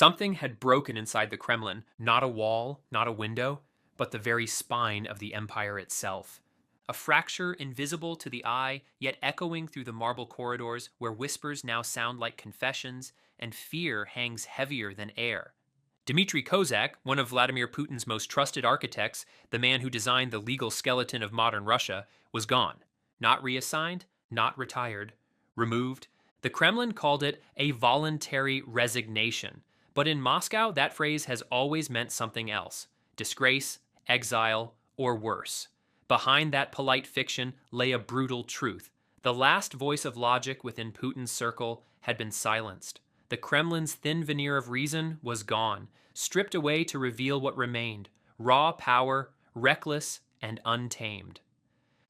Something had broken inside the Kremlin, not a wall, not a window, but the very spine of the empire itself. A fracture invisible to the eye, yet echoing through the marble corridors where whispers now sound like confessions and fear hangs heavier than air. Dmitry Kozak, one of Vladimir Putin's most trusted architects, the man who designed the legal skeleton of modern Russia, was gone. Not reassigned, not retired, removed. The Kremlin called it a voluntary resignation. But in Moscow, that phrase has always meant something else: disgrace, exile, or worse. Behind that polite fiction lay a brutal truth. The last voice of logic within Putin's circle had been silenced. The Kremlin's thin veneer of reason was gone, stripped away to reveal what remained: raw power, reckless and untamed.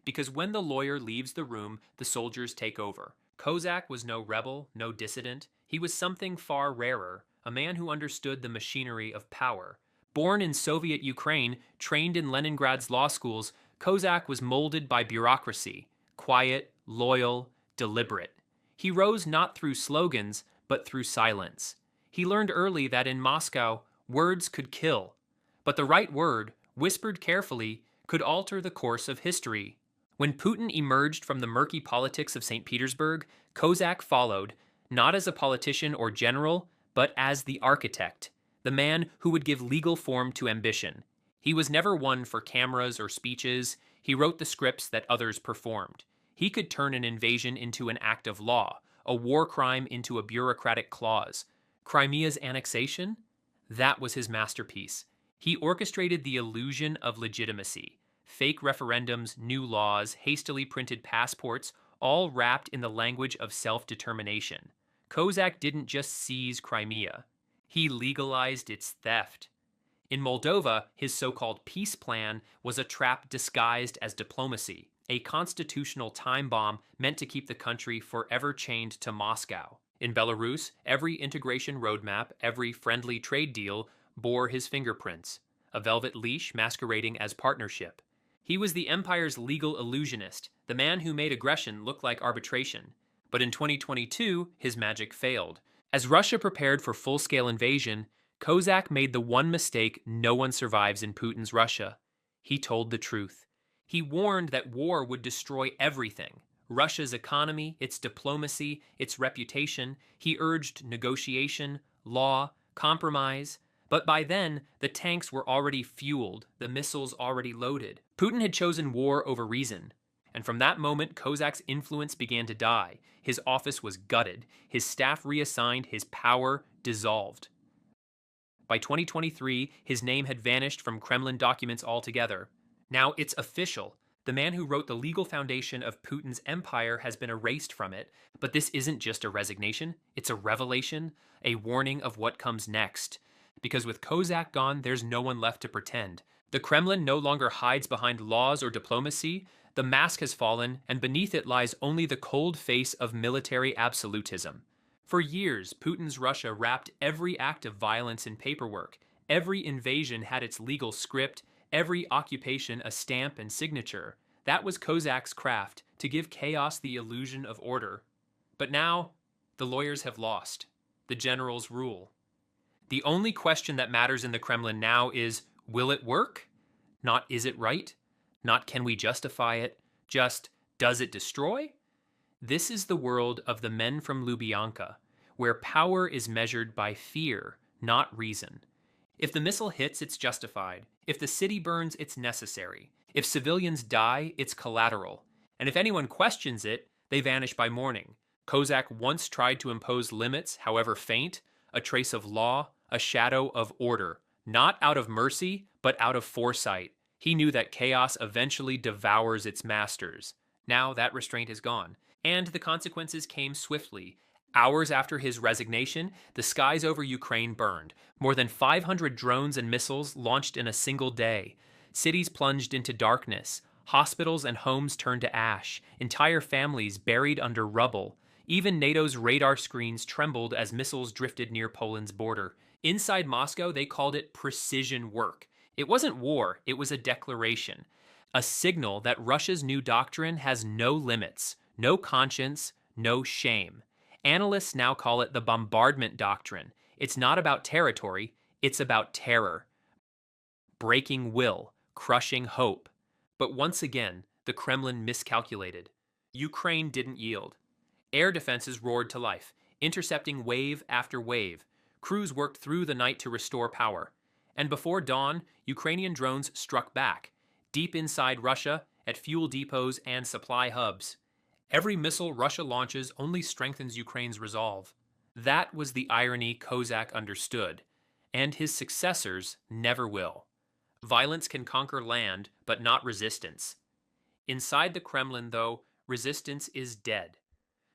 Because when the lawyer leaves the room, the soldiers take over. Kozak was no rebel, no dissident. He was something far rarer, a man who understood the machinery of power. Born in Soviet Ukraine, trained in Leningrad's law schools, Kozak was molded by bureaucracy, quiet, loyal, deliberate. He rose not through slogans, but through silence. He learned early that in Moscow, words could kill, but the right word, whispered carefully, could alter the course of history. When Putin emerged from the murky politics of St. Petersburg, Kozak followed, not as a politician or general, but as the architect, the man who would give legal form to ambition. He was never one for cameras or speeches. He wrote the scripts that others performed. He could turn an invasion into an act of law, a war crime into a bureaucratic clause. Crimea's annexation? That was his masterpiece. He orchestrated the illusion of legitimacy. Fake referendums, new laws, hastily printed passports, all wrapped in the language of self-determination. Kozak didn't just seize Crimea. He legalized its theft. In Moldova, his so-called peace plan was a trap disguised as diplomacy, a constitutional time bomb meant to keep the country forever chained to Moscow. In Belarus, every integration roadmap, every friendly trade deal bore his fingerprints, a velvet leash masquerading as partnership. He was the empire's legal illusionist, the man who made aggression look like arbitration. But in 2022, his magic failed. As Russia prepared for full-scale invasion, Kozak made the one mistake no one survives in Putin's Russia. He told the truth. He warned that war would destroy everything: Russia's economy, its diplomacy, its reputation. He urged negotiation, law, compromise. But by then, the tanks were already fueled, the missiles already loaded. Putin had chosen war over reason. And from that moment, Kozak's influence began to die. His office was gutted, his staff reassigned, his power dissolved. By 2023, his name had vanished from Kremlin documents altogether. Now it's official. The man who wrote the legal foundation of Putin's empire has been erased from it. But this isn't just a resignation, it's a revelation, a warning of what comes next. Because with Kozak gone, there's no one left to pretend. The Kremlin no longer hides behind laws or diplomacy. The mask has fallen, and beneath it lies only the cold face of military absolutism. For years, Putin's Russia wrapped every act of violence in paperwork. Every invasion had its legal script, every occupation a stamp and signature. That was Kozak's craft, to give chaos the illusion of order. But now, the lawyers have lost. The generals rule. The only question that matters in the Kremlin now is, will it work? Not is it right? Not can we justify it? Just, does it destroy? This is the world of the men from Lubyanka, where power is measured by fear, not reason. If the missile hits, it's justified. If the city burns, it's necessary. If civilians die, it's collateral. And if anyone questions it, they vanish by morning. Kozak once tried to impose limits, however faint, a trace of law, a shadow of order, not out of mercy, but out of foresight. He knew that chaos eventually devours its masters. Now that restraint is gone, and the consequences came swiftly. Hours after his resignation, the skies over Ukraine burned. More than 500 drones and missiles launched in a single day. Cities plunged into darkness. Hospitals and homes turned to ash. Entire families buried under rubble. Even NATO's radar screens trembled as missiles drifted near Poland's border. Inside Moscow, they called it precision work. It wasn't war, it was a declaration. A signal that Russia's new doctrine has no limits, no conscience, no shame. Analysts now call it the bombardment doctrine. It's not about territory, it's about terror. Breaking will, crushing hope. But once again, the Kremlin miscalculated. Ukraine didn't yield. Air defenses roared to life, intercepting wave after wave. Crews worked through the night to restore power. And before dawn, Ukrainian drones struck back, deep inside Russia, at fuel depots and supply hubs. Every missile Russia launches only strengthens Ukraine's resolve. That was the irony Kozak understood, and his successors never will. Violence can conquer land, but not resistance. Inside the Kremlin, though, resistance is dead.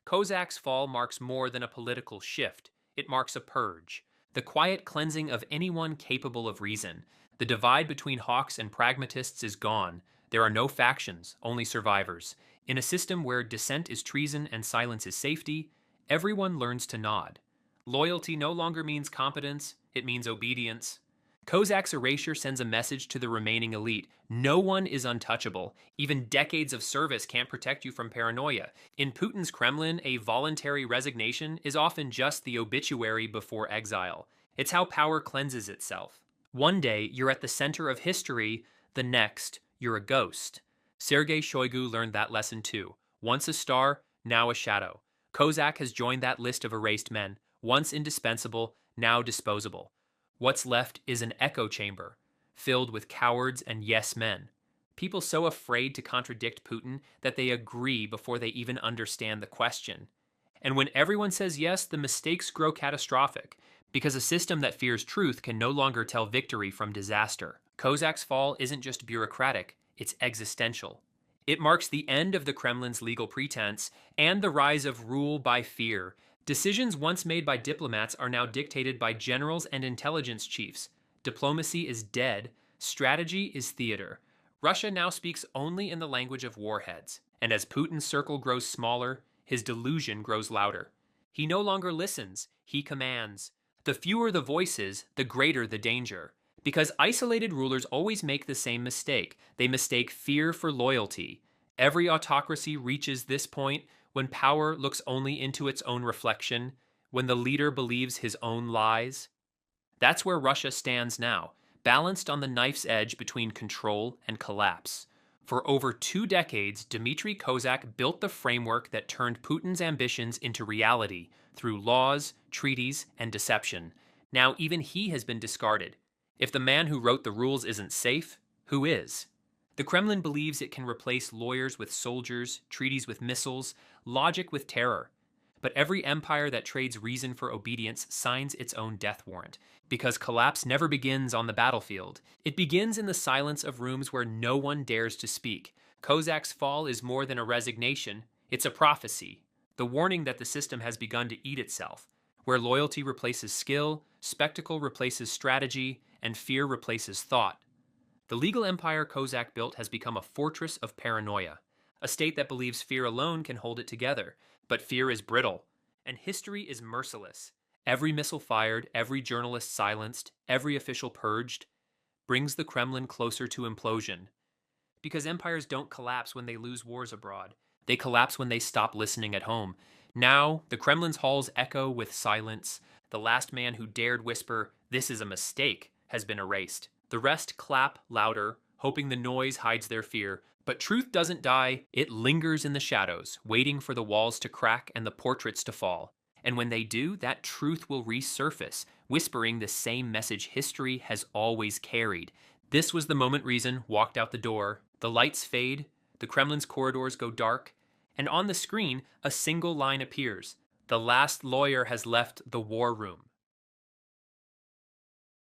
Kozak's fall marks more than a political shift. It marks a purge, the quiet cleansing of anyone capable of reason. The divide between hawks and pragmatists is gone. There are no factions, only survivors. In a system where dissent is treason and silence is safety, everyone learns to nod. Loyalty no longer means competence, it means obedience. Kozak's erasure sends a message to the remaining elite. No one is untouchable. Even decades of service can't protect you from paranoia. In Putin's Kremlin, a voluntary resignation is often just the obituary before exile. It's how power cleanses itself. One day, you're at the center of history. The next, you're a ghost. Sergei Shoigu learned that lesson too. Once a star, now a shadow. Kozak has joined that list of erased men. Once indispensable, now disposable. What's left is an echo chamber, filled with cowards and yes men. People so afraid to contradict Putin that they agree before they even understand the question. And when everyone says yes, the mistakes grow catastrophic, because a system that fears truth can no longer tell victory from disaster. Kozak's fall isn't just bureaucratic, it's existential. It marks the end of the Kremlin's legal pretense and the rise of rule by fear. Decisions once made by diplomats are now dictated by generals and intelligence chiefs. Diplomacy is dead, strategy is theater. Russia now speaks only in the language of warheads, and as Putin's circle grows smaller, his delusion grows louder. He no longer listens, he commands. The fewer the voices, the greater the danger. Because isolated rulers always make the same mistake. They mistake fear for loyalty. Every autocracy reaches this point when power looks only into its own reflection, when the leader believes his own lies. That's where Russia stands now, balanced on the knife's edge between control and collapse. For over 2 decades, Dmitry Kozak built the framework that turned Putin's ambitions into reality through laws, treaties, and deception. Now even he has been discarded. If the man who wrote the rules isn't safe, who is? The Kremlin believes it can replace lawyers with soldiers, treaties with missiles, logic with terror. But every empire that trades reason for obedience signs its own death warrant, because collapse never begins on the battlefield. It begins in the silence of rooms where no one dares to speak. Kozak's fall is more than a resignation, it's a prophecy, the warning that the system has begun to eat itself, where loyalty replaces skill, spectacle replaces strategy, and fear replaces thought. The legal empire Kozak built has become a fortress of paranoia, a state that believes fear alone can hold it together. But fear is brittle, and history is merciless. Every missile fired, every journalist silenced, every official purged, brings the Kremlin closer to implosion. Because empires don't collapse when they lose wars abroad. They collapse when they stop listening at home. Now, the Kremlin's halls echo with silence. The last man who dared whisper, "This is a mistake," has been erased. The rest clap louder, hoping the noise hides their fear. But truth doesn't die, it lingers in the shadows, waiting for the walls to crack and the portraits to fall. And when they do, that truth will resurface, whispering the same message history has always carried. This was the moment Reason walked out the door. The lights fade, the Kremlin's corridors go dark, and on the screen, a single line appears. The last lawyer has left the war room.